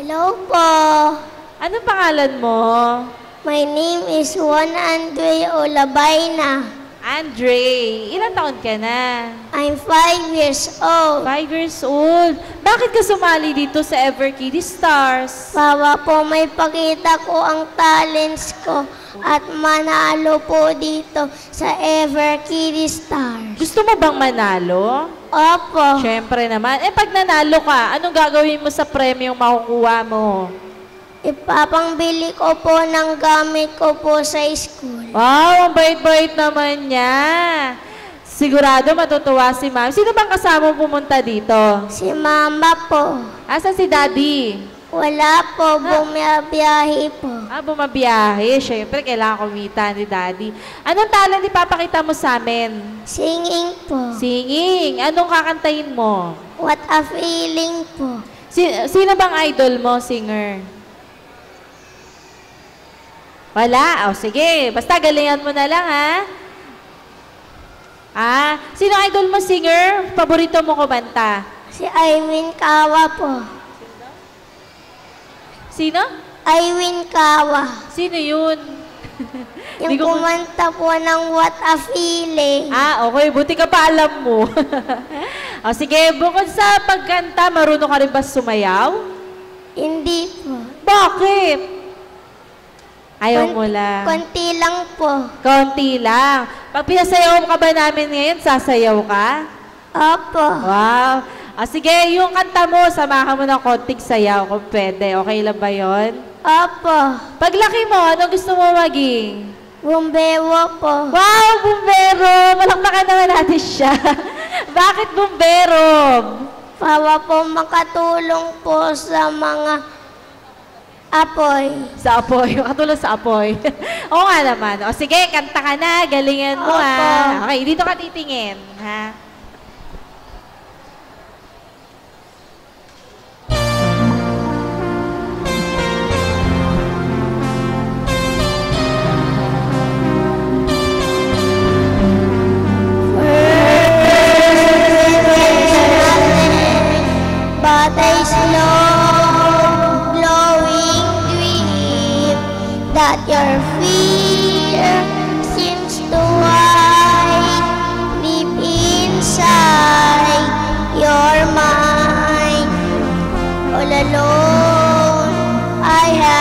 Hello po. Anong pangalan mo? My name is Juan Andre Olabayna. Andre. Ilan taon ka na? I'm 5 years old. 5 years old. Bakit ka sumali dito sa Everkiddy Stars? Para po may pakita ko ang talents ko at manalo po dito sa Everkiddy Stars. Gusto mo bang manalo? Opo. Siyempre naman. Pag nanalo ka, anong gagawin mo sa premyong makukuha mo? Ipapangbili ko po ng gamit ko po sa school. Wow, ang bait-bait naman niya. Sigurado matutuwa si ma'am. Sino bang kasama pumunta dito? Si mama po. Asan si daddy? Wala po, bumiyabiyahe po. Bumabiyahe. Siyempre, kailangan kumita ni daddy. Anong talent ipapakita mo sa amin? Singing po. Singing. Anong kakantahin mo? What a feeling po. Sino bang idol mo, singer? Wala? O, sige. Basta galingan mo na lang, ha? Sino idol mo, singer? Paborito mo kumanta? Si Irwin Kawa po. Sino? Irwin Kawa. Sino yun? Yung kumanta po ng What a Feeling. Okay. Buti ka pa alam mo. O, sige. Bukod sa pagkanta, marunong ka rin ba sumayaw? Hindi po. Bakit? Ayaw mo lang. Konti lang po. Konti lang. Pag pinasayaw ka ba namin ngayon, sasayaw ka? Opo. Wow. Sige, yung kanta mo, samahan mo ng konting sayaw kung pwede. Okay lang ba yun? Opo. Paglaki mo, ano gusto mo maging? Bumbero po. Wow, bumbero! Malakpakan naman natin siya. Bakit bumbero? Para po makatulong po sa mga apoy. Sa apoy. Katulad sa apoy. Oo nga naman. O sige, kanta ka na. Galingan mo, Opo. ha. Okay, dito ka titingin, ha. But I slow glowing dream that your fear seems to hide deep inside your mind. All alone I have